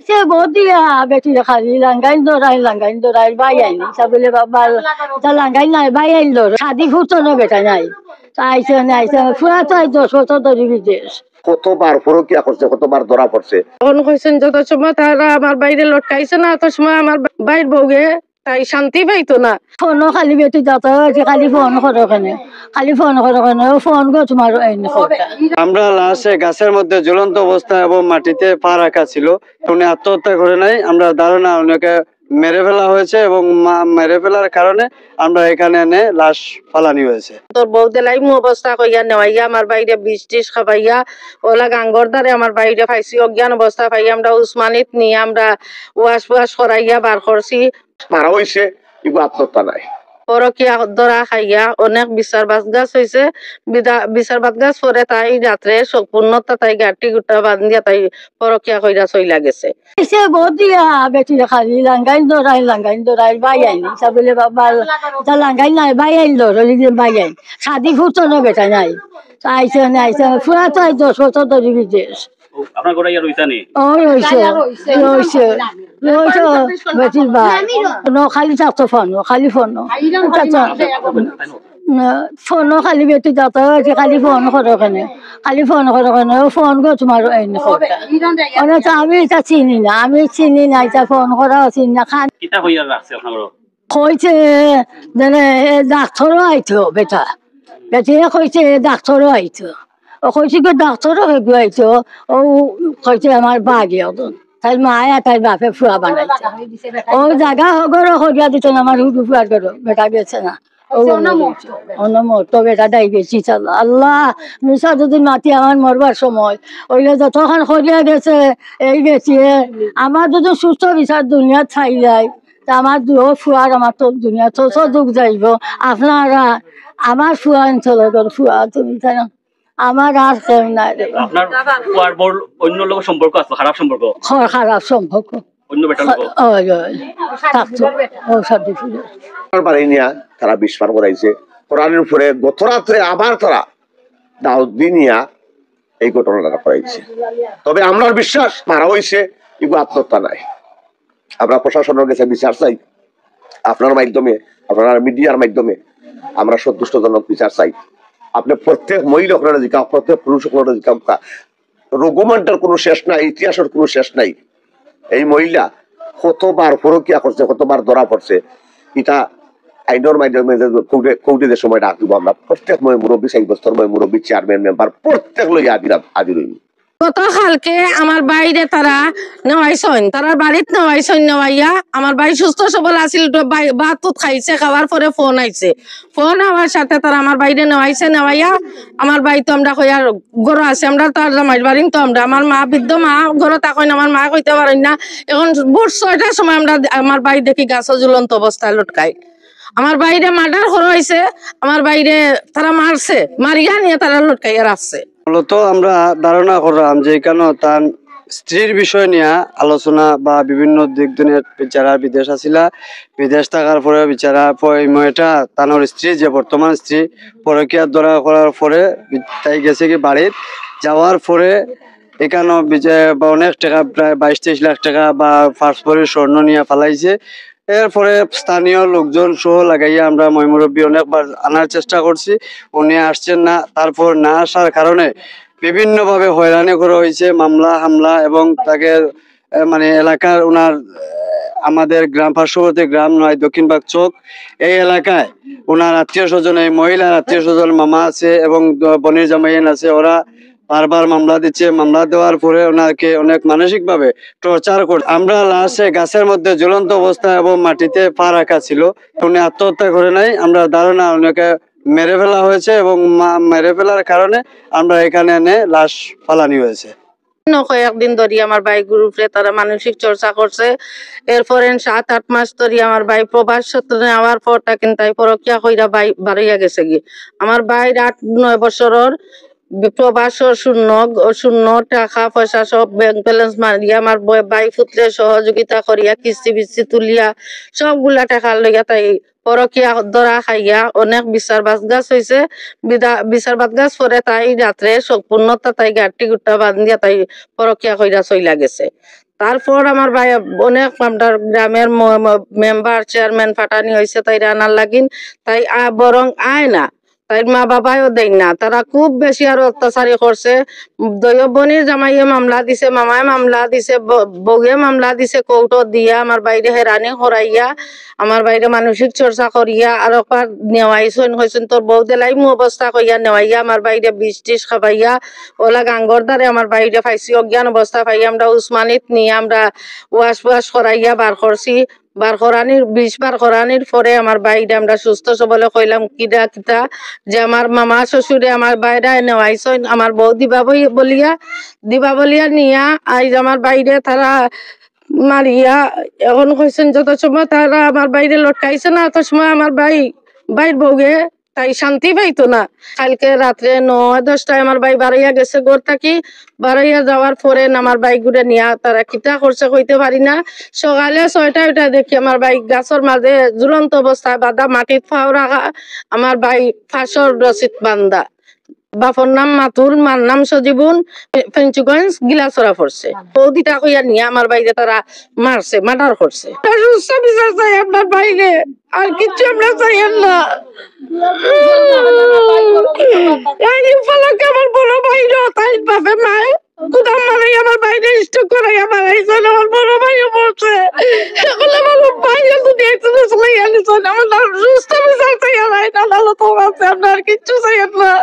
সে বহুত বেটি খালি লাঙ্গাইন দৌড়াই বাই আইনি বলে বাবা লাঙ্গাইন নাই বাই আইন দৌড় শাদি ফুটো না বেটা নাই আইসে আইসে ফুরা তো 10 বছর ধরে বিদেশ কতবার পরকিয়া করছে, কতবার ধরা পড়ছে। তখন কইছেন যত সময় তারা আমার বাইরে লটকাইছে না তত সময় আমার বাইর বউগে তাই শান্তি পাইতো না। ফোনও খালি বেটি যত হয়েছে খালি ফোন করো কেনে ফোন গো তোমার আমরা লাশে গাছের মধ্যে ঝুলন্ত অবস্থা এবং মাটিতে পা রাখা ছিল। উনি আত্মহত্যা করে নাই, আমরা ধারণা ওনাকে মেরে ফেলা হয়েছে এবং মেরে ফেলার কারণে আমরা এখানে এনে লাশ ফালানি হয়েছে। তোর বউ দেলাই মু অবস্থা কইয়া নেওয়াইয়া আমার বাইরে 20 খাবাইয়া ওলা গাঙ্গর দ্বারে আমার বাইরে পাইছি অজ্ঞান অবস্থা পাই আমরা উসমানিত নিয়ে আমরা ওয়াশ করাইয়া বার করছি। মারা হয়েছে কিন্তু আত্মহত্যা নাই। পরকিয়া ধরা খাইয়া অনেক বিচার বাদগাছ হয়েছে। বিচার বাদগাছ পরে তাই রাত্রে সম্পূর্ণতা তাই গাটি গুটা বান্ধিয়া তাই পরকিয়া কইরা চইলা গেছে। সে বহুত বেটি খালি লাঙ্গাইন দৌড়াই বাই আইনি বলে বাবা লাঙ্গাইন নাই বাই আইন দৌড়ি বাই আইন শাদি ফুটো না বেটা নাই আইসে ফুরা তো 10 বছর ধরে বিদেশ আপনার গোড়াইয়া রইতা নি ও রইছে বেটির বাই খালি থাকতো খালি ফোনও খালি বেটি যত হয়েছে খালি ফোন করো কেনে ফোন গো তোমার আমি এটা চিনি না এটা ফোন করা চিনি না খান কইছে ডাক্তারও আইতো বেটিয়ে কইছে ডাক্তারও আইতো কইছে কি ডাক্তারও আইতো ও কইছে আমার বাঘে তাই মায়া তাই বাপে ফুয়া বানাইছে ও জায়গা হগরও হরিয়া দিত না আমার হুডু ফুয়ার করো বেটা গেছে না বেটা দাই গেছি আল্লাহ মিশা যদি মাতি আমার মরবার সময় ওইলে যতক্ষণ হরিয়া গেছে এই গেছি আমার যদি সুস্থ বিচার দুনিয়া ছাই যায় তা আমার দুঃখ ফুয়ার আমার তো দুনিয়া তো দুঃখ যাইব আপনারা আমার ফুয়া অঞ্চল ফুয়া তুমি আমার আর কেউ নাই। অন্য লোক সম্পর্ক আছে, খারাপ সম্পর্ক অন্য বেটার তারা বিশ্বাস করাইছে কোরআনের উপরে গত রাত্রে আবার তারা দাওয়াত দিয়া এই ঘটনাটা করাইছে। তবে আমরা বিশ্বাস মারা হয়েছে কিন্তু আত্মহত্যা নাই। আমরা প্রশাসনের কাছে বিচার চাই, আপনার মাধ্যমে আপনার মিডিয়ার মাধ্যমে আমরা সন্তুষ্টজনক বিচার চাই। আপনি প্রত্যেক মহিলা জিজ্ঞাসা, প্রত্যেক পুরুষ জিজ্ঞাসা, রোগমানটার কোনো শেষ নাই, ইতিহাসের কোনো শেষ নাই। এই মহিলা কতবার পরকিয়া করছে, কতবার ধরা পড়ছে, এটা আইনের মাধ্যমে কৌটিদের সময় ডাক দিব। আমরা প্রত্যেক মুরব্বী, 6 বছর মুরব্বী, চেয়ারম্যান মেম্বার প্রত্যেক লই হাজির হইব। গতকালকে আমার বাইরে তারা নেওয়াইছেন, তারা বাড়িতে নেওয়াইয়া আমার বাড়ি সুস্থ সবল আছিল, ভাত খাইছে, খাওয়ার পরে ফোন আইছে। ফোন হওয়ার সাথে তারা আমার বাইরে নেওয়াইয়া আমার বাড়ি তো আমরা কইয়ার গরু আছে, আমরা তো আর জামাইর বাড়ি তো আমরা আমার মা বৃদ্ধ মা ঘরে থাকেন, আমার মা কইতে পারেন না। এখন ভোর 6টার সময় আমরা আমার বাড়ি দেখি গাছ ঝুলন্ত অবস্থায় লটকাই। আমার বাইরে মার্ডার করা হয়েছে, আমার বাইরে তারা মারছে, মারিয়া নিয়ে তারা লটকাইয়া রাখছে। মূলত আমরা ধারণা করলাম যে কেন তার স্ত্রীর বিষয় নিয়ে আলোচনা বা বিভিন্ন দিক দিনের বিচারা বিদেশ আসিলা, বিদেশ থাকার পরে বিচারা মেয়েটা তানোর স্ত্রী যে বর্তমান স্ত্রী পরকিয়া ধরা করার পরে তাই গেছে কি বাড়ির যাওয়ার পরে এখানে অনেক টাকা প্রায় 22-23 লাখ টাকা বা পারস্পরিক স্বর্ণ নিয়ে ফালাইছে। এরপরে স্থানীয় লোকজন সহ লাগাইয়া আমরা ময়মুরব্বী অনেকবার আনার চেষ্টা করছি, উনি আসছেন না। তারপর না আসার কারণে বিভিন্নভাবে হয়রানি করা হয়েছে, মামলা হামলা, এবং তাকে মানে এলাকার ওনার আমাদের গ্রাম পার্শ্ববর্তী গ্রাম নয় দক্ষিণবাগ চক এই এলাকায় ওনার আত্মীয় স্বজন, এই মহিলার আত্মীয় স্বজন মামা আছে এবং বনির জামাইন আছে, ওরা বারবার মামলা দিচ্ছে। মামলা দেওয়ার পরে ওনাকে অনেক মানসিক ভাবে টর্চার করে। আমরা লাশে গাছের মধ্যে ঝুলন্ত অবস্থা এবং মাটিতে পা রাখা ছিল। উনি আত্মহত্যা করে নাই, আমরা ধারণা ওনাকে মেরে ফেলা হয়েছে এবং মেরে ফেলার কারণে আমরা এখানে এনে লাশ ফালানি হয়েছে। কয়েকদিন ধরে আমার ভাই গ্রুপে তারা মানসিক চর্চা করছে। এরপরে 7-8 মাস ধরে আমার ভাই প্রবাস সূত্রে নেওয়ার পরটা কিন্তু পরকিয়া কইরা ভাই বাড়িয়া গেছে কি। আমার ভাই 8-9 বছরের প্রবাসর শূন্য টাকা পয়সা সব ব্যাংক ব্যালেন্স মারিয়া আমার ভাই পুত্রে সহযোগিতা করিয়া কিস্তি বিস্তি তুলিয়া সবগুলা টাকা লইয়া তাই পরকিয়া ধরা খাইয়া অনেক বিচার বাদগাছ হয়েছে। বিচার বাদগাছ পরে তাই রাত্রে সম্পূর্ণতা তাই গাটি গুটা বান্ধিয়া তাই পরকিয়া কইরা চইলা গেছে। তারপর আমার ভাই অনেক আমরা গ্রামের মেম্বার চেয়ারম্যান ফাটানি হয়েছে তাই রান্নার লাগিন তাই বরং আয় না তাই মা বাবাও দেয় না তারা খুব বেশি আরো অত্যাচারী করছে দয়বনির জামাইয়ে মামলা দিছে মামায় মামলা দিছে বউয়ে মামলা দিছে কৌটো দিয়া আমার বাইরে হেরানি হরাইয়া আমার বাইরে মানসিক চর্চা করিয়া আর একবার নেওয়াইছেন হয়েছেন তোর বউ দেলাই মু অবস্থা কইয়া নেওয়াইয়া আমার বাইরে বিষ টিস খাবাইয়া ওলা গাঙ্গর দ্বারে আমার বাইরে পাইছি অজ্ঞান অবস্থা পাইয়া আমরা উসমানিত নিয়ে আমরা ওয়াশ করাইয়া বার করছি বার করানির 20 বার করানির পরে আমার বাইরে আমরা সুস্থ সবলে কইলাম কিটা যে আমার মামা শ্বশুরে আমার বাইরে নেওয়াইছেন আমার বউ দিবা বলিয়া নিয়া আইজ আমার বাইরে তারা মারিয়া এখন কইছেন যত সময় তারা আমার বাইরে লটকাইছে না তত সময় আমার বাইর বউগে তাই শান্তি পাইতো না কালকে রাত্রে 9-10টায় আমার ভাই বাড়াইয়া গেছে ঘর থাকি বাড়াইয়া যাওয়ার পরে আমার বাইক ঘুরে নিয়া তারা কিতা করছে কইতে পারি না সকালে 6টা দেখি আমার বাইক গাছের মাঝে ঝুলন্ত অবস্থায় বাঁধা মাটির ফাও রাখা আমার ভাই ফাঁসর রসিদ বান্ধা বাপর নাম মাতুল মার নাম সজীবন পেঞ্চুগঞ্জ গিলাছড়া পড়ছে বৌদিটা কইয়া নিয়ে আমার বাইরে তারা মারছে মার্ডার করছে আপনার বাইরে আর কিছু আমরা চাই না আমার বড় বাইরে তাই বাপে মায় কুদাম মারাই আমার বাইরে স্টক করাই আমার আমার বড় ভাইও বলছে এখন আমার বাইরে যদি একটু চলে আনিস আমার সুস্থ বিচার চাই আমার আপনার কিছু চাই না